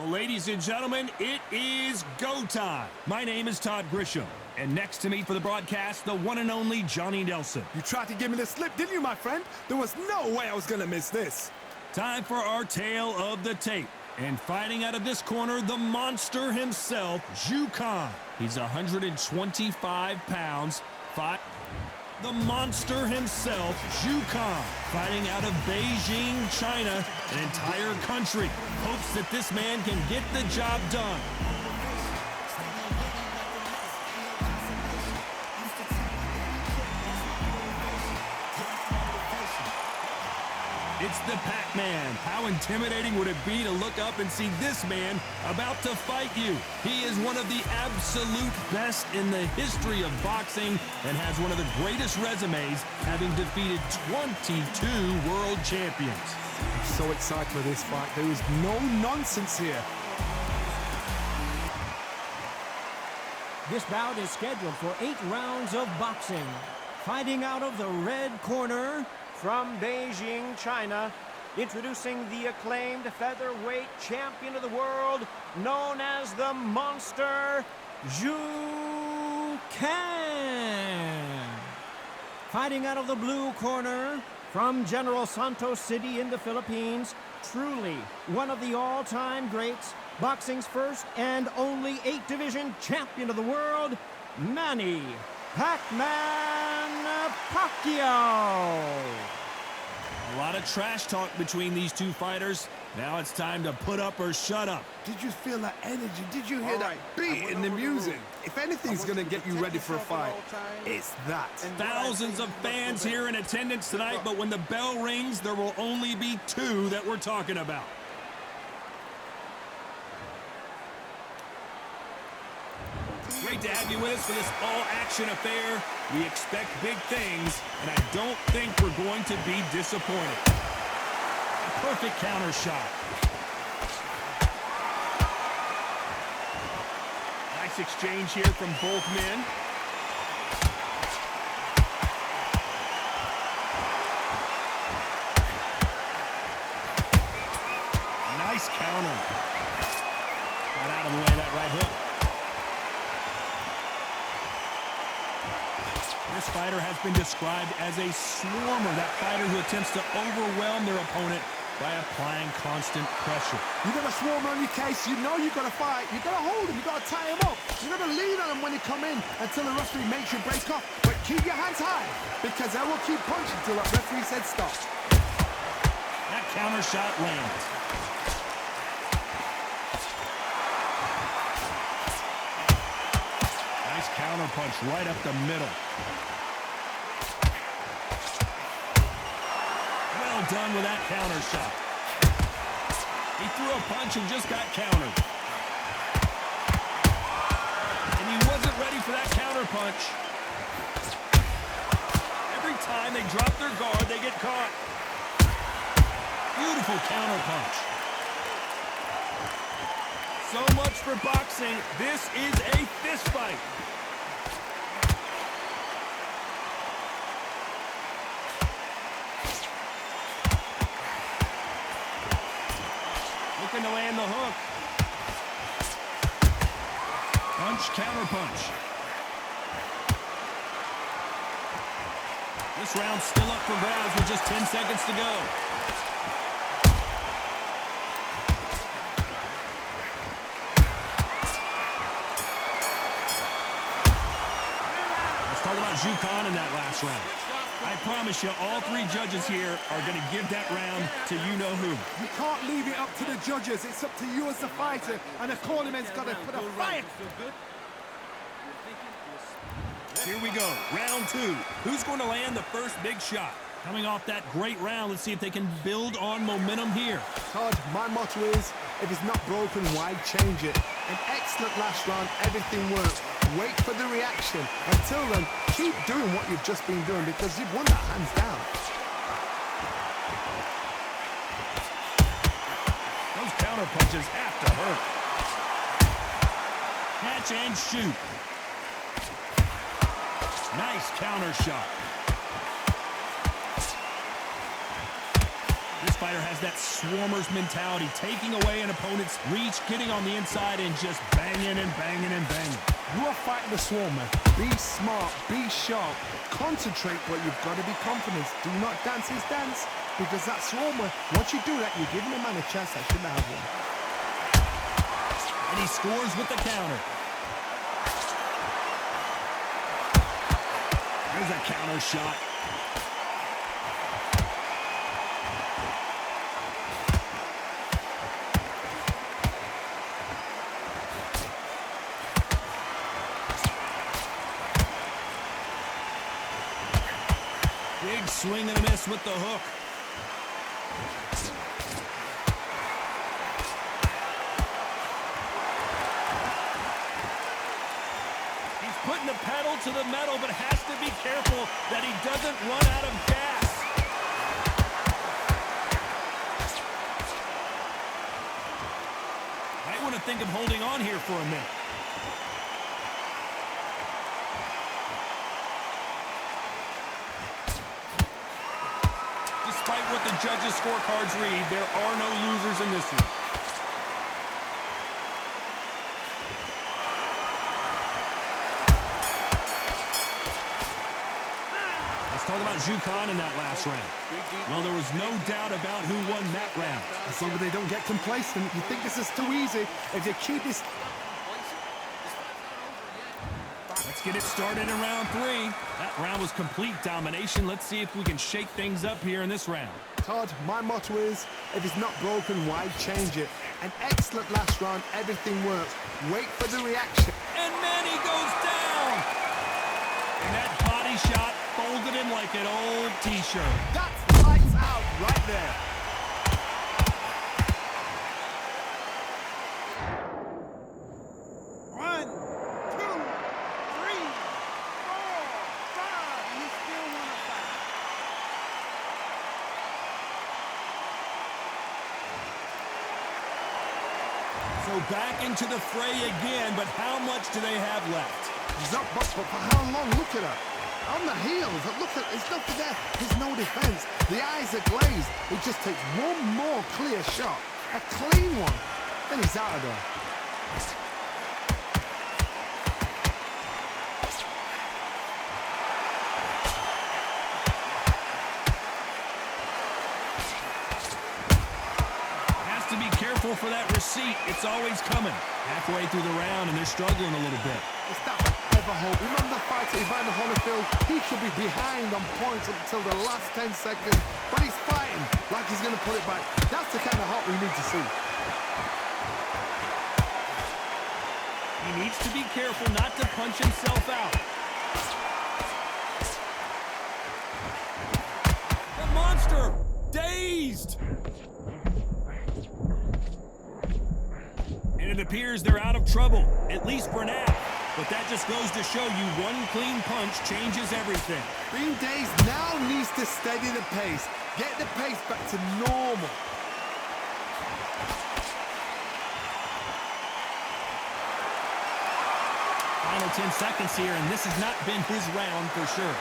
Well, ladies and gentlemen, it is go time. My name is Todd Grisham, and next to me for the broadcast, the one and only Johnny Nelson. You tried to give me the slip, didn't you, my friend? There was no way I was going to miss this. Time for our tale of the tape. And fighting out of this corner, the monster himself, Zhu Khan. He's 125 pounds. The monster himself, Zhu Khan, fighting out of Beijing, China, an entire country. Hopes that this man can get the job done. It's the Pac-Man. How intimidating would it be to look up and see this man about to fight you? He is one of the absolute best in the history of boxing and has one of the greatest resumes, having defeated 22 world champions. I'm so excited for this fight. There is no nonsense here. This bout is scheduled for 8 rounds of boxing. Fighting out of the red corner, from Beijing, China, introducing the acclaimed featherweight champion of the world, known as the Monster, Zhu Khan. Fighting out of the blue corner, from General Santos City in the Philippines, truly one of the all-time greats, boxing's first and only 8-division champion of the world, Manny Pacquiao. A lot of trash talk between these two fighters. Now it's time to put up or shut up. Did you feel that energy? Did you hear that beat in the music? If anything's going to get you ready for a fight, it's that. Thousands of fans here in attendance tonight, but when the bell rings, there will only be 2 that we're talking about. Great to have you with us for this all-action affair. We expect big things, and I don't think we're going to be disappointed. A perfect counter shot. Nice exchange here from both men. Nice counter. Got out of the way of that right hook. This fighter has been described as a swarmer, that fighter who attempts to overwhelm their opponent by applying constant pressure. You got a swarm on your case, you know you got to fight, you got to hold him, you got to tie him up, you got to lean on him when he come in until the referee makes you break off. But keep your hands high, because I will keep punching till that referee said stop. That counter shot lands. Nice counter punch right up the middle. Well done with that counter shot. He threw a punch and just got countered. And he wasn't ready for that counter punch. Every time they drop their guard, they get caught. Beautiful counter punch. So much for boxing. This is a fist fight. Looking to land the hook. Punch, counter punch. This round's still up for grabs with just 10 seconds to go. Let's talk about Zhu Khan in that last round. I promise you, all 3 judges here are going to give that round to you-know-who. You can't leave it up to the judges. It's up to you as the fighter, and the cornerman's got to put a fight. Here we go, round 2. Who's going to land the first big shot? Coming off that great round, let's see if they can build on momentum here. Todd, my motto is, if it's not broken, why change it? An excellent last round, everything worked. Wait for the reaction. Until then, keep doing what you've just been doing, because you've won that hands down. Those counter punches have to hurt. Catch and shoot. Nice counter shot. This fighter has that swarmer's mentality, taking away an opponent's reach, getting on the inside, and just banging and banging and banging. You are fighting a swarmer. Be smart, be sharp, concentrate, but you've got to be confident. Do not dance his dance, because that swarmer, once you do that, you're giving a man a chance that shouldn't have one. And he scores with the counter. There's a counter shot. Big swing and a miss with the hook. He's putting the pedal to the metal, but has to be careful that he doesn't run out of gas. Might want to think of holding on here for a minute. Despite what the judges' scorecards read, there are no losers in this one. Let's talk about Jukan in that last round. Well, there was no doubt about who won that round. As long as they don't get complacent, you think this is too easy. If you keep this... Let's get it started in round 3. That round was complete domination. Let's see if we can shake things up here in this round. Todd, my motto is, if it's not broken, why change it? An excellent last round, everything works. Wait for the reaction. And Manny goes down! And that body shot folded him like an old t-shirt. That's lights out right there. So back into the fray again, but how much do they have left? He's up, but for how long? Look at her. On the heels, look at, there's nothing there. There's no defense. The eyes are glazed. It just takes one more clear shot. A clean one. Then he's out of there. To be careful for that receipt. It's always coming. Halfway through the round, and they're struggling a little bit. It's that ever hope. Remember the fighter Ivan Holyfield? He could be behind on points until the last 10 seconds, but he's fighting like he's going to put it back. That's the kind of hope we need to see. He needs to be careful not to punch himself out. The monster! Dazed! And it appears they're out of trouble, at least for now. But that just goes to show you one clean punch changes everything. Being dazed now needs to steady the pace. Get the pace back to normal. Final 10 seconds here, and this has not been his round for sure.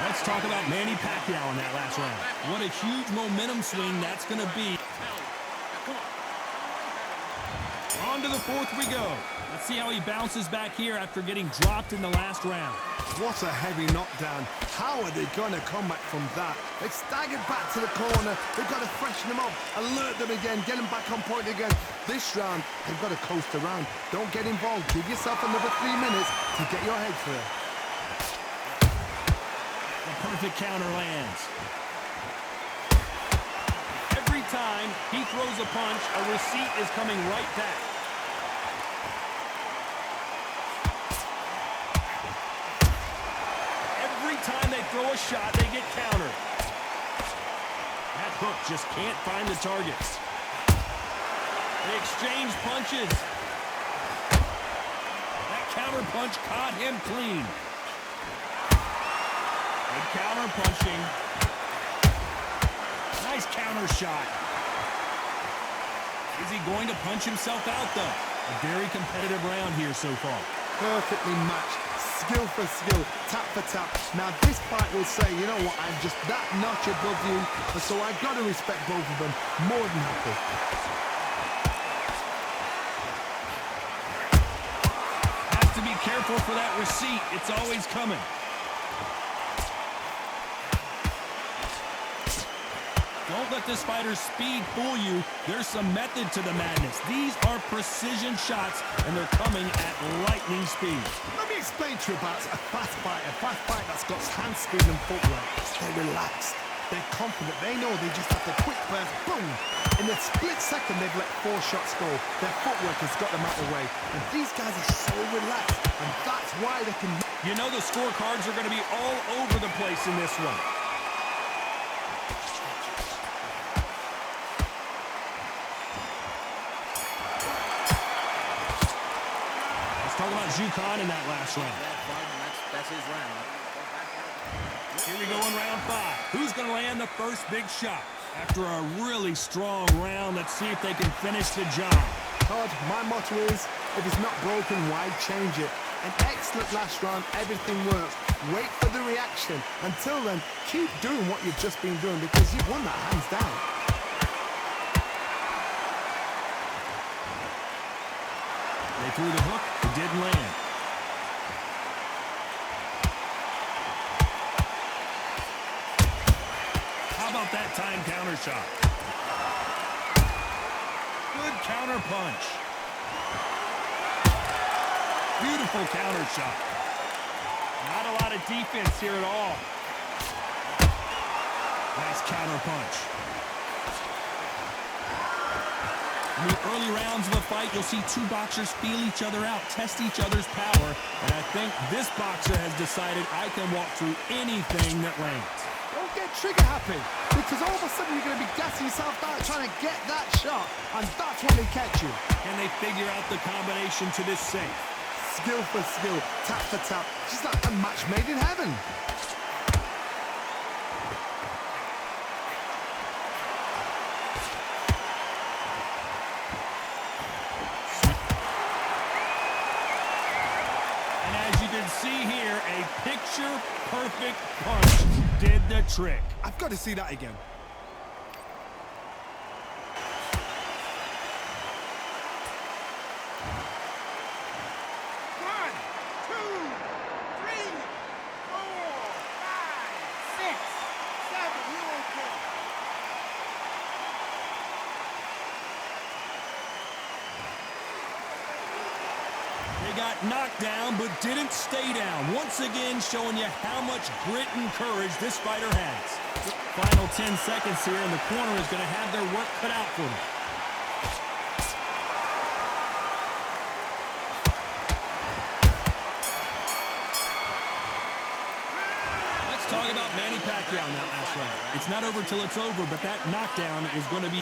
Let's talk about Manny Pacquiao in that last round. What a huge momentum swing that's going to be. On to the 4th we go. Let's see how he bounces back here after getting dropped in the last round. What a heavy knockdown. How are they going to come back from that? They've staggered back to the corner. They've got to freshen them up, alert them again, get them back on point again. This round, they've got to coast around. Don't get involved. Give yourself another 3 minutes to get your head clear. The perfect counter lands. Every time he throws a punch, a receipt is coming right back. Every time they throw a shot, they get countered. That hook just can't find the targets. They exchange punches. That counter punch caught him clean. Good counter punching. Nice counter shot. Is he going to punch himself out, though? A very competitive round here so far. Perfectly matched, skill for skill, tap for tap. Now this fight will say, you know what, I'm just that notch above you, and so I've got to respect both of them. More than happy. Have to be careful for that receipt. It's always coming. Don't let this fighter's speed fool you. There's some method to the madness. These are precision shots, and they're coming at lightning speed. Let me explain to you about a fast fight that's got hand speed and footwork. They're relaxed. They're confident. They know they just have to quick burst, boom. In a split second, they've let 4 shots go. Their footwork has got them out of the way. And these guys are so relaxed, and that's why they can... You know the scorecards are going to be all over the place in this one. Talk about Jukan in that last round. That's his round. Here we go in round 5. Who's going to land the first big shot? After a really strong round, let's see if they can finish the job. Todd, my motto is, if it's not broken, why change it? An excellent last round, everything works. Wait for the reaction. Until then, keep doing what you've just been doing because you've won that hands down. They threw the hook, it didn't land. How about that time counter shot? Good counter punch. Beautiful counter shot. Not a lot of defense here at all. Nice counter punch. In the early rounds of a fight, you'll see 2 boxers feel each other out, test each other's power, and I think this boxer has decided I can walk through anything that lands. Don't get trigger happy, because all of a sudden you're going to be gassing yourself out trying to get that shot, and that's when they catch you. Can they figure out the combination to this safe? Skill for skill, tap for tap, just like a match made in heaven. See here, a picture-perfect punch did the trick. I've got to see that again. Got knocked down, but didn't stay down. Once again, showing you how much grit and courage this fighter has. Final 10 seconds here, and the corner is going to have their work cut out for them. Let's talk about Manny Pacquiao in that last round. It's not over till it's over, but that knockdown is going to be...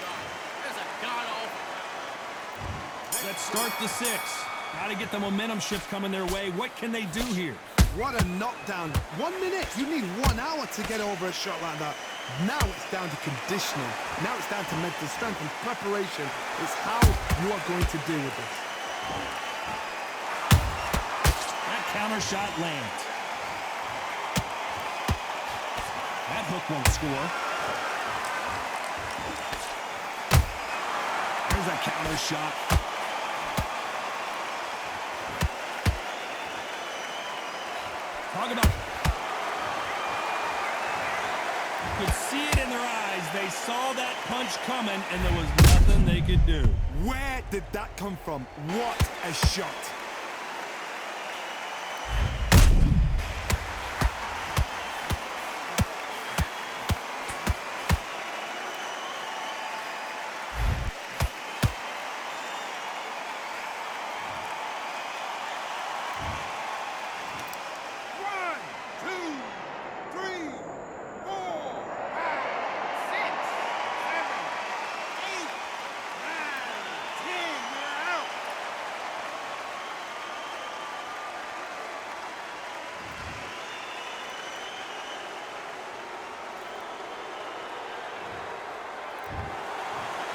Let's start the 6th. Got to get the momentum shift coming their way. What can they do here? What a knockdown. 1 minute. You need 1 hour to get over a shot like that. Now it's down to conditioning. Now it's down to mental strength and preparation. It's how you are going to deal with this. That counter shot lands. That hook won't score. There's that counter shot. Talk about... You could see it in their eyes. They saw that punch coming, and there was nothing they could do. Where did that come from? What a shot.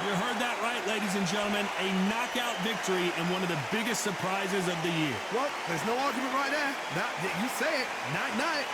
You heard that right, ladies and gentlemen. A knockout victory and one of the biggest surprises of the year. Well, there's no argument right there. You say it. Night-night.